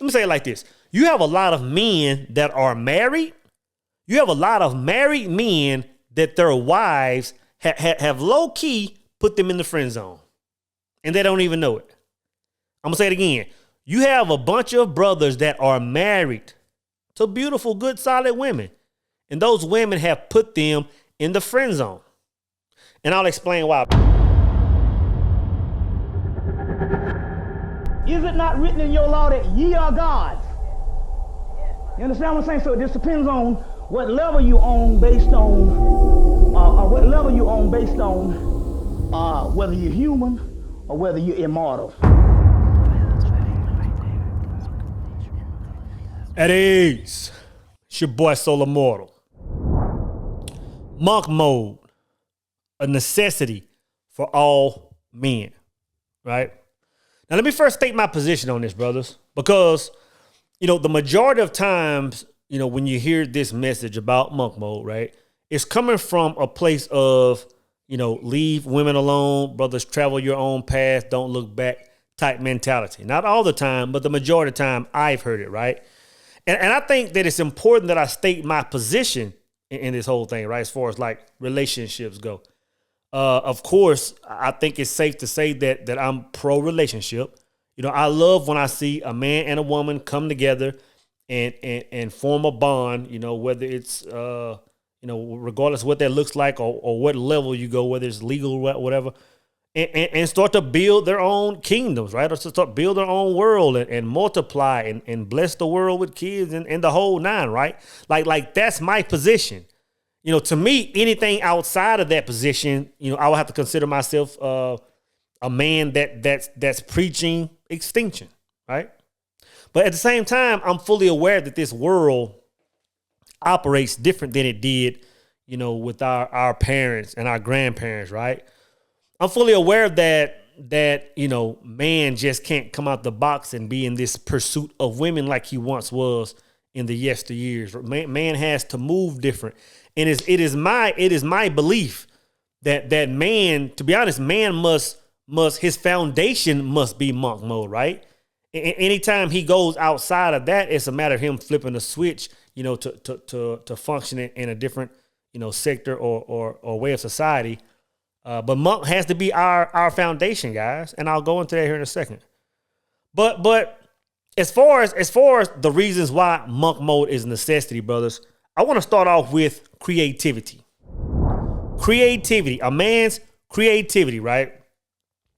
me say it like this. You have a lot of men that are married. You have a lot of married men that their wives have low key put them in the friend zone. And they don't even know it. I'm going to say it again. You have a bunch of brothers that are married to beautiful, good, solid women. And those women have put them in the friend zone. And I'll explain why. Is it not written in your law that ye are gods? You understand what I'm saying? So it just depends on what level you on based on, whether you're human or whether you're immortal. At ease. It's your boy Soul Immortal. Monk mode, a necessity for all men, right? Now, let me first state my position on this, brothers, because, the majority of times, when you hear this message about monk mode, right, it's coming from a place of, leave women alone, brothers, travel your own path, don't look back type mentality. Not all the time, but the majority of the time I've heard it, right? And I think that it's important that I state my position in this whole thing, right, as far as like relationships go. Of course, I think it's safe to say that I'm pro-relationship. I love when I see a man and a woman come together and form a bond, whether it's, regardless of what that looks like or what level you go, whether it's legal or whatever, and start to build their own kingdoms, right? Or to start build their own world and multiply and bless the world with kids and the whole nine, right? Like that's my position. To me, anything outside of that position, I would have to consider myself a man that's preaching extinction, right? But at the same time, I'm fully aware that this world operates different than it did, with our parents and our grandparents, right? I'm fully aware that man just can't come out the box and be in this pursuit of women like he once was in the yesteryears. Man has to move different. And it is my belief that man, to be honest, man must his foundation must be monk mode, right? Anytime he goes outside of that, it's a matter of him flipping a switch, to function in a different, sector or way of society. But monk has to be our foundation, guys, and I'll go into that here in a second. But as far as the reasons why monk mode is a necessity, brothers, I want to start off with creativity. Creativity, a man's creativity, right?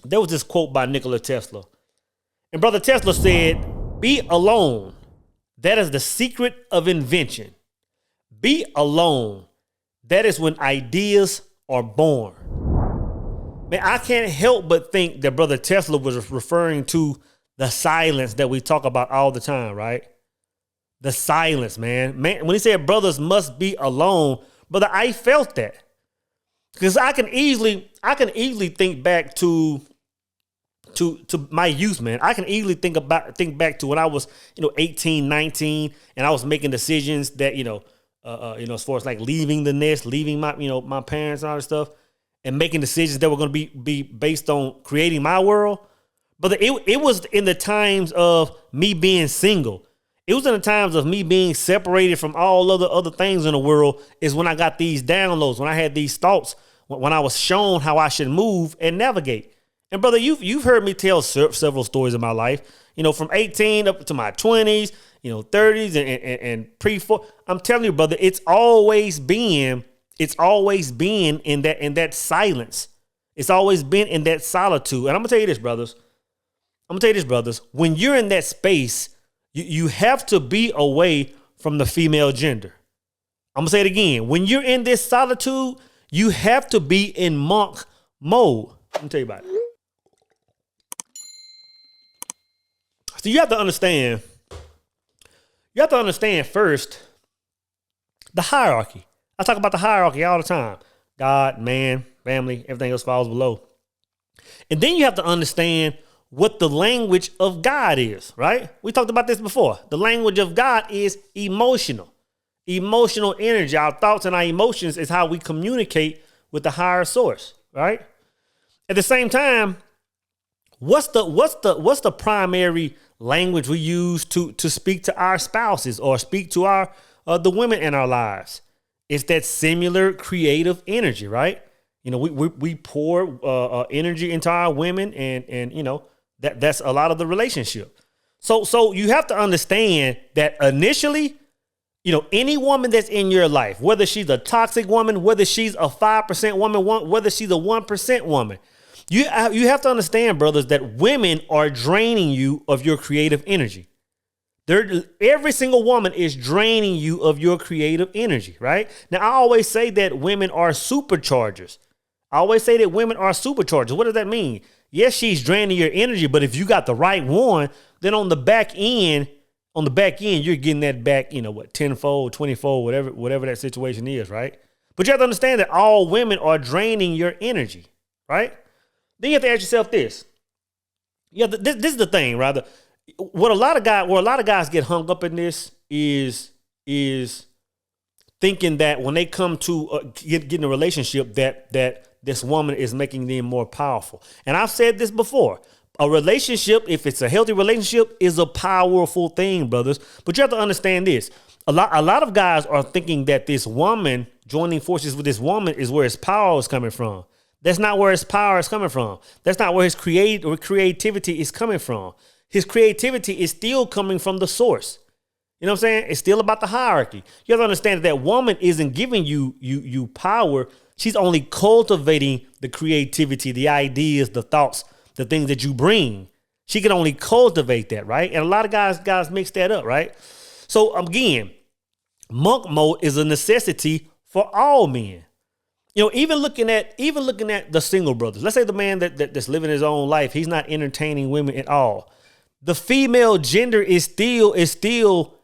There was this quote by Nikola Tesla. And Brother Tesla said, "Be alone. That is the secret of invention. Be alone. That is when ideas are born." Man, I can't help but think that Brother Tesla was referring to the silence that we talk about all the time, right? The silence, man. When he said brothers must be alone, brother, I felt that. Because I can easily think back to my youth, man. I can easily think back to when I was, 18, 19, and I was making decisions that, as far as like leaving the nest, leaving my, my parents and all this stuff, and making decisions that were going to be based on creating my world. But it was in the times of me being single. It was in the times of me being separated from all other things in the world is when I got these downloads, when I had these thoughts, when I was shown how I should move and navigate. And brother, you've heard me tell several stories in my life, from 18 up to my 20s, 30s and pre-4. I'm telling you, brother, it's always been in that silence. It's always been in that solitude. And I'm gonna tell you this, brothers. When you're in that space, you have to be away from the female gender. I'm gonna say it again. When you're in this solitude, you have to be in monk mode. Let me tell you about it. So you have to understand first the hierarchy. I talk about the hierarchy all the time. God, man, family, everything else falls below. And then you have to understand what the language of God is, right? We talked about this before. The language of God is emotional. Emotional energy. Our thoughts and our emotions is how we communicate with the higher source, right? At the same time, What's the primary language we use to speak to our spouses or speak to our the women in our lives? It's that similar creative energy, right? We pour energy into our women, and that's a lot of the relationship. So you have to understand that initially, any woman that's in your life, whether she's a toxic woman, whether she's a 5% woman, whether she's a 1% woman, you have to understand, brothers, that women are draining you of your creative energy. Every single woman is draining you of your creative energy, right? Now, I always say that women are superchargers. What does that mean? Yes, she's draining your energy, but if you got the right one, then on the back end, you're getting that back, tenfold, 20-fold, whatever that situation is, right? But you have to understand that all women are draining your energy, right? Then you have to ask yourself this. Yeah, this is the thing, rather. What a lot of guys get hung up in this is thinking that when they come to get in a relationship that this woman is making them more powerful. And I've said this before. A relationship, if it's a healthy relationship, is a powerful thing, brothers. But you have to understand this. A lot of guys are thinking that this woman, joining forces with this woman, is where his power is coming from. That's not where his power is coming from. That's not where his creativity is coming from. His creativity is still coming from the source. You know what I'm saying? It's still about the hierarchy. You have to understand that woman isn't giving you power. She's only cultivating the creativity, the ideas, the thoughts, the things that you bring. She can only cultivate that, right? And a lot of guys mix that up, right? So again, monk mode is a necessity for all men. Even looking at the single brothers. Let's say the man that's living his own life, he's not entertaining women at all. The female gender is still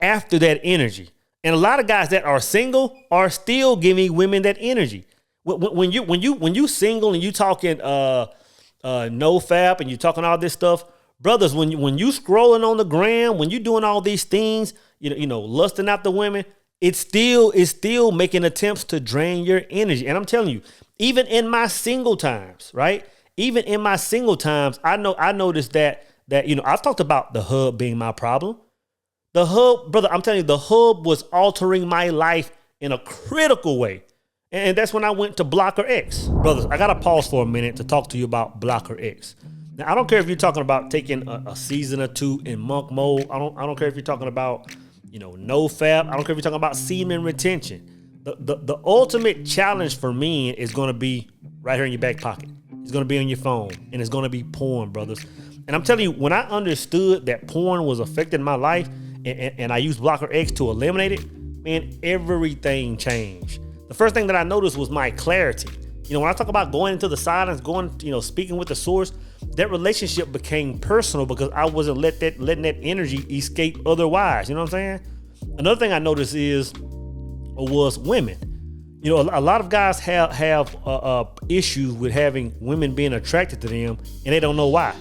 after that energy. And a lot of guys that are single are still giving women that energy. When you single and you talking no fap and you talking all this stuff, brothers, when you scrolling on the gram, when you doing all these things, lusting after women, it's still making attempts to drain your energy. And I'm telling you, even in my single times, right? Even in my single times, I noticed that I've talked about the hub being my problem. The hub, brother, I'm telling you, the hub was altering my life in a critical way. And that's when I went to Blocker X. Brothers, I got to pause for a minute to talk to you about Blocker X. Now, I don't care if you're talking about taking a season or two in monk mode. I don't care if you're talking about, no fap. I don't care if you're talking about semen retention. The ultimate challenge for men is going to be right here in your back pocket. It's going to be on your phone, and it's going to be porn, brothers. And I'm telling you, when I understood that porn was affecting my life and I used Blocker X to eliminate it, man, everything changed. The first thing that I noticed was my clarity. When I talk about going into the silence, speaking with the source, that relationship became personal because I wasn't letting that energy escape otherwise. You know what I'm saying? Another thing I noticed was women. A lot of guys have issues with having women being attracted to them, and they don't know why.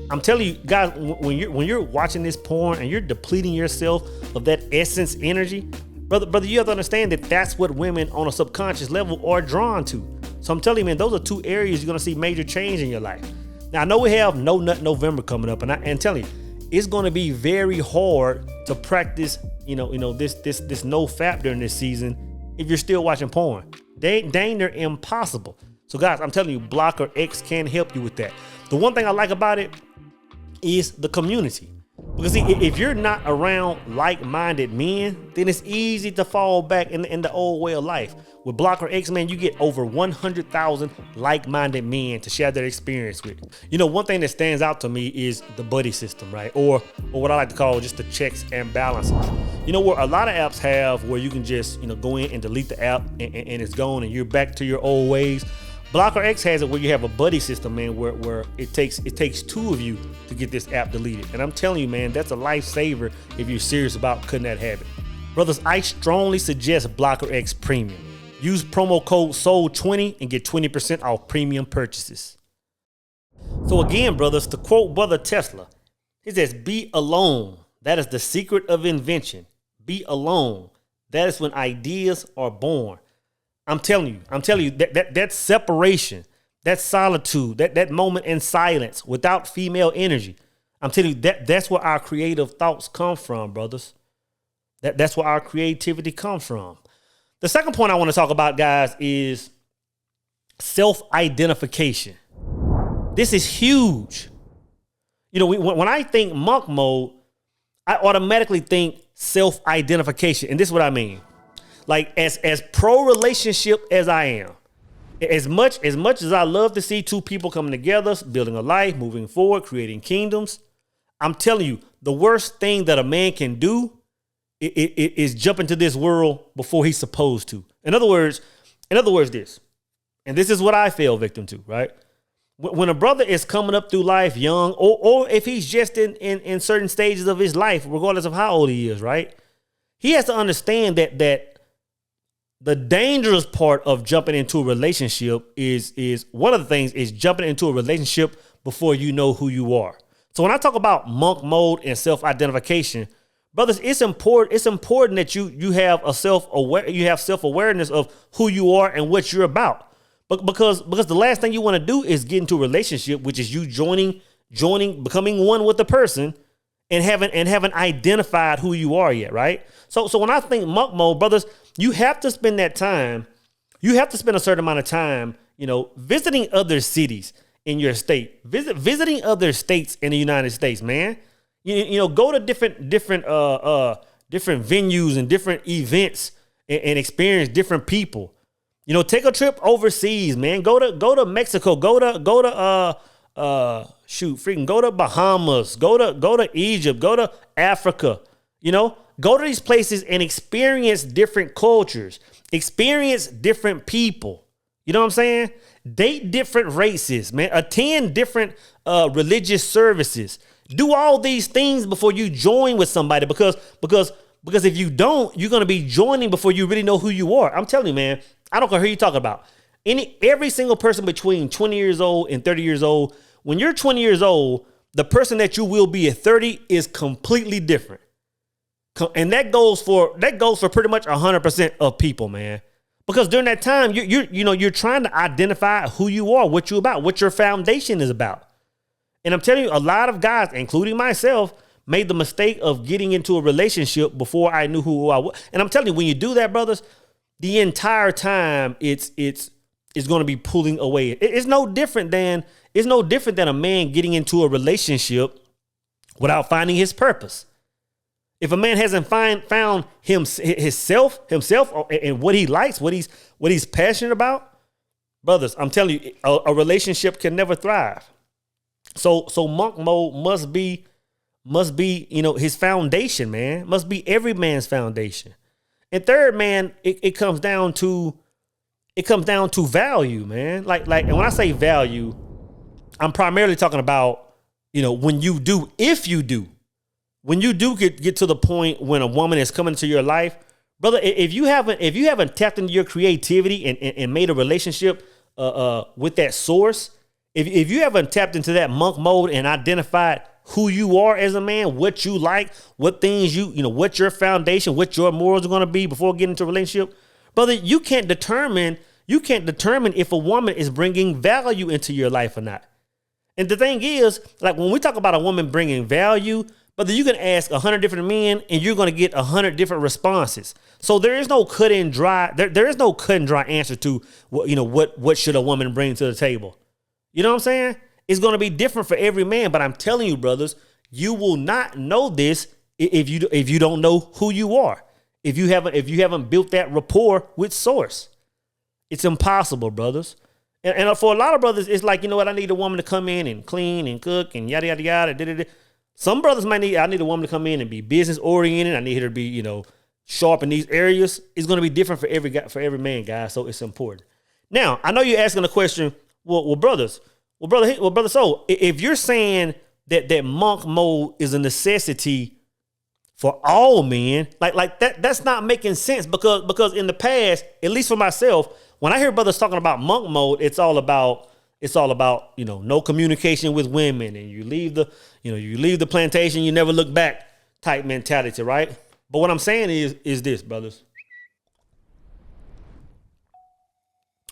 I'm telling you, guys, when you're watching this porn and you're depleting yourself of that essence energy, brother, you have to understand that that's what women on a subconscious level are drawn to. So I'm telling you, man, those are two areas you're gonna see major change in your life. Now I know we have No Nut November coming up, and I'm telling you, it's gonna be very hard to practice, this no fap during this season if you're still watching porn. Dang, they're impossible. So guys, I'm telling you, Blocker X can help you with that. The one thing I like about it is the community. Because see, if you're not around like-minded men, then it's easy to fall back in the old way of life. With Blocker X, man, you get over 100,000 like-minded men to share their experience with. One thing that stands out to me is the buddy system, right? Or what I like to call just the checks and balances. Where a lot of apps have where you can just, go in and delete the app and it's gone and you're back to your old ways. Blocker X has it where you have a buddy system, man, where it takes two of you to get this app deleted. And I'm telling you, man, that's a lifesaver if you're serious about cutting that habit. Brothers, I strongly suggest Blocker X Premium. Use promo code SOUL20 and get 20% off premium purchases. So again, brothers, to quote Brother Tesla, he says, be alone. That is the secret of invention. Be alone. That is when ideas are born. I'm telling you that separation, that solitude, that moment in silence without female energy. I'm telling you, that's where our creative thoughts come from, brothers. That's where our creativity comes from. The second point I want to talk about, guys, is self-identification. This is huge. You know, when I think monk mode, I automatically think self-identification. And this is what I mean. Like, as pro-relationship as I am, as much as I love to see two people coming together, building a life, moving forward, creating kingdoms, I'm telling you, the worst thing that a man can do is jump into this world before he's supposed to. In other words, this, and this is what I fell victim to, right? When a brother is coming up through life young, or if he's just in certain stages of his life, regardless of how old he is, right? He has to understand that the dangerous part of jumping into a relationship is one of the things is jumping into a relationship before you know who you are. So when I talk about monk mode and self-identification, brothers, it's important that you have self-awareness of who you are and what you're about. But because the last thing you want to do is get into a relationship, which is you joining, becoming one with the person and haven't identified who you are yet, right? So when I think monk mode, brothers, you have to spend that time. You have to spend a certain amount of time, visiting other cities in your state, visiting other states in the United States, man. Go to different venues and different events and experience different people. Take a trip overseas, man. Go to Mexico. Go to Bahamas. Go to Egypt. Go to Africa. Go to these places and experience different cultures. Experience different people. You know what I'm saying? Date different races, man. Attend different religious services. Do all these things before you join with somebody because if you don't, you're gonna be joining before you really know who you are. I'm telling you, man. I don't care who you talk about. Every single person between 20 years old and 30 years old, when you're 20 years old, the person that you will be at 30 is completely different. And that goes for pretty much 100% of people, man. Because during that time, you're trying to identify who you are, what you're about, what your foundation is about. And I'm telling you, a lot of guys, including myself, made the mistake of getting into a relationship before I knew who I was. And I'm telling you, when you do that, brothers, the entire time it's going to be pulling away. It's no different than a man getting into a relationship without finding his purpose. If a man hasn't found himself and what he likes, what he's passionate about, brothers, I'm telling you, a relationship can never thrive. So monk mode must be his foundation, man. Must be every man's foundation. And third, man, it comes down to value, man. Like, and when I say value, I'm primarily talking about, when you do get to the point when a woman is coming into your life, brother, if you haven't tapped into your creativity and made a relationship with that source, if you haven't tapped into that monk mode and identified who you are as a man, what you like, what things what your foundation, what your morals are going to be before getting into a relationship, brother, you can't determine if a woman is bringing value into your life or not. And the thing is, like, when we talk about a woman bringing value, brother, you can ask 100 different men and you're going to get 100 different responses. So there is no cut and dry. There is no cut and dry answer to what should a woman bring to the table. You know what I'm saying? It's going to be different for every man, but I'm telling you, brothers, you will not know this if you don't know who you are. If you haven't built that rapport with source, it's impossible, brothers. And for a lot of brothers, it's like, I need a woman to come in and clean and cook and yada yada yada. Da, da, da. Some brothers I need a woman to come in and be business oriented. I need her to be sharp in these areas. It's going to be different for every man, guys. So it's important. Now, I know you're asking the question. Well, brother. So if you're saying that monk mode is a necessity for all men, like that's not making sense because in the past, at least for myself, when I hear brothers talking about monk mode, it's all about no communication with women, and you leave the plantation, you never look back type mentality, right? But what I'm saying is this, brothers.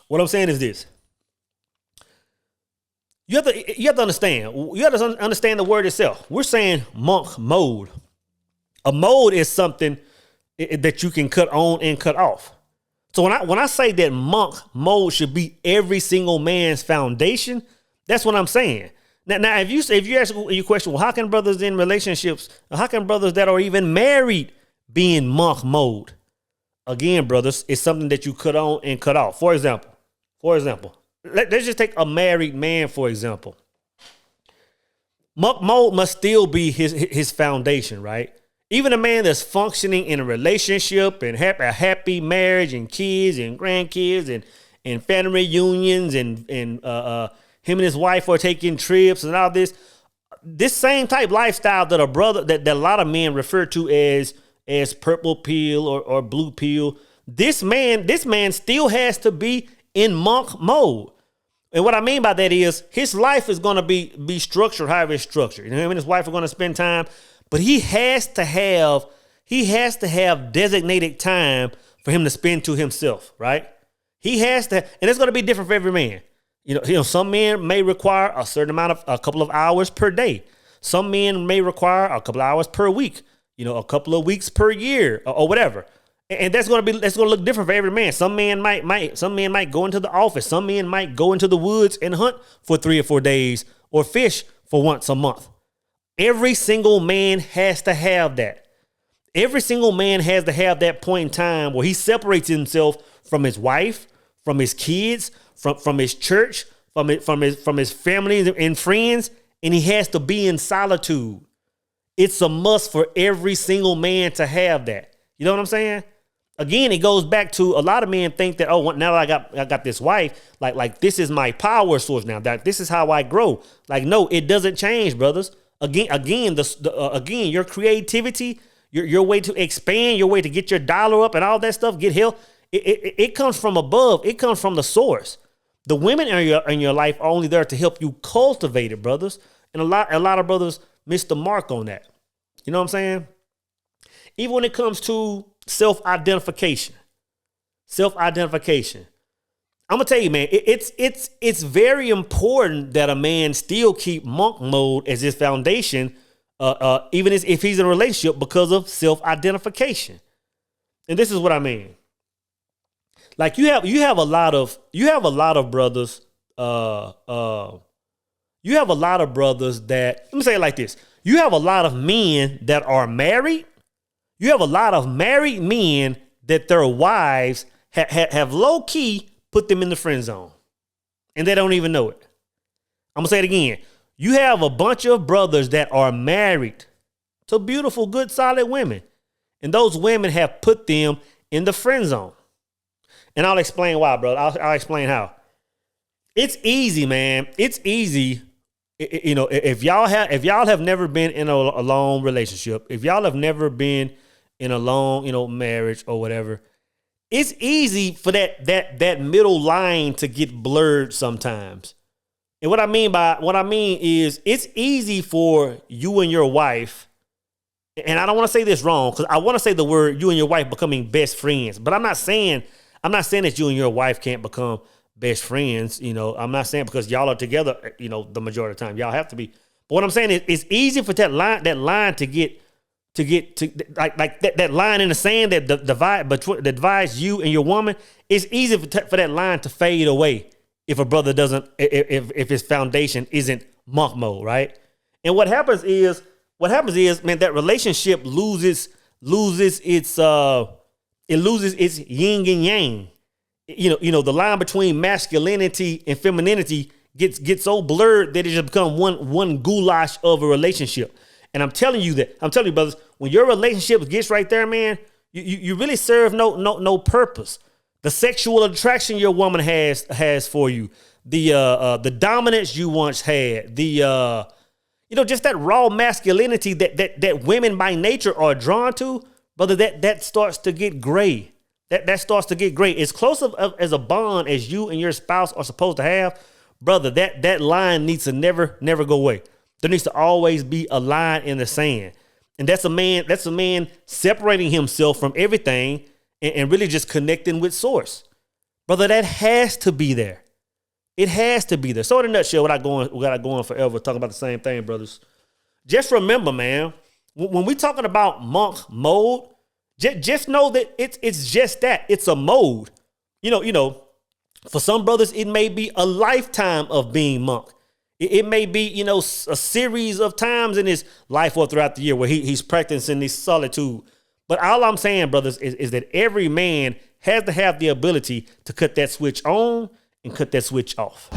What I'm saying is this. You have to understand. You have to understand the word itself. We're saying monk mode. A mode is something that you can cut on and cut off. So when I say that monk mode should be every single man's foundation, that's what I'm saying. Now if you ask your question, well, how can brothers in relationships, how can brothers that are even married be in monk mode? Again, brothers, it's something that you cut on and cut off. For example, let's just take a married man, for example. Monk mode must still be his foundation, right? Even a man that's functioning in a relationship and a happy marriage and kids and grandkids and family reunions and him and his wife are taking trips and all this same type lifestyle that a lot of men refer to as purple pill or blue pill. This man still has to be in monk mode. And what I mean by that is his life is going to be structured however it's structured. Him and his wife are going to spend time. But he has to have designated time for him to spend to himself, right? He has to, and it's going to be different for every man. You know, some men may require a couple of hours per day. Some men may require a couple of hours per week. You know, a couple of weeks per year or whatever. And that's going to look different for every man. Some men might go into the office. Some men might go into the woods and hunt for 3 or 4 days or fish for once a month. Every single man has to have that. Every single man has to have that point in time where he separates himself from his wife, from his kids, from his church, from his family and friends, and he has to be in solitude. It's a must for every single man to have that. You know what I'm saying? Again, it goes back to a lot of men think that, oh, now that I got this wife, like this is my power source now. That this is how I grow. Like, no, it doesn't change, brothers. Again, your creativity, your way to expand, your way to get your dollar up and all that stuff, get help. It comes from above. It comes from the source. The women in your life are only there to help you cultivate it, brothers. And a lot of brothers miss the mark on that. You know what I'm saying? Even when it comes to self-identification. I'm gonna tell you, man, it's very important that a man still keep monk mode as his foundation, even if he's in a relationship, because of self-identification. And this is what I mean. Like you have a lot of brothers. You have a lot of brothers that, let me say it like this: you have a lot of men that are married. You have a lot of married men that their wives have low key put them in the friend zone, and they don't even know it. I'm gonna say it again. You have a bunch of brothers that are married to beautiful, good, solid women, and those women have put them in the friend zone. And I'll explain why, brother. I'll explain how. It's easy, man. It's easy. You know, if y'all have never been in a long relationship, if y'all have never been in a long, marriage or whatever, it's easy for that middle line to get blurred sometimes. And what I mean is it's easy for you and your wife, and I don't want to say this wrong, because I want to say the word you and your wife becoming best friends, but I'm not saying that you and your wife can't become best friends. I'm not saying because y'all are together, the majority of the time y'all have to be. But what I'm saying is it's easy for that line to get like that line in the sand that divides you and your woman. It's easy for that line to fade away if a brother doesn't, if his foundation isn't monk mode, right? And what happens is, man, that relationship loses its yin and yang. The line between masculinity and femininity gets so blurred that it just become one goulash of a relationship. And I'm telling you, brothers, when your relationship gets right there, man, you really serve no purpose. The sexual attraction your woman has for you, the dominance you once had, just that raw masculinity that women by nature are drawn to, brother, that starts to get gray. That starts to get gray. As close as a bond as you and your spouse are supposed to have, brother, that line needs to never go away. There needs to always be a line in the sand. And that's a man separating himself from everything and really just connecting with source. Brother, that has to be there. It has to be there. So in a nutshell, without going forever, talking about the same thing, brothers. Just remember, man, when we talking about monk mode, just know that it's just that. It's a mode. You know, for some brothers, it may be a lifetime of being monk. It may be, a series of times in his life or throughout the year where he's practicing this solitude. But all I'm saying, brothers, is that every man has to have the ability to cut that switch on and cut that switch off.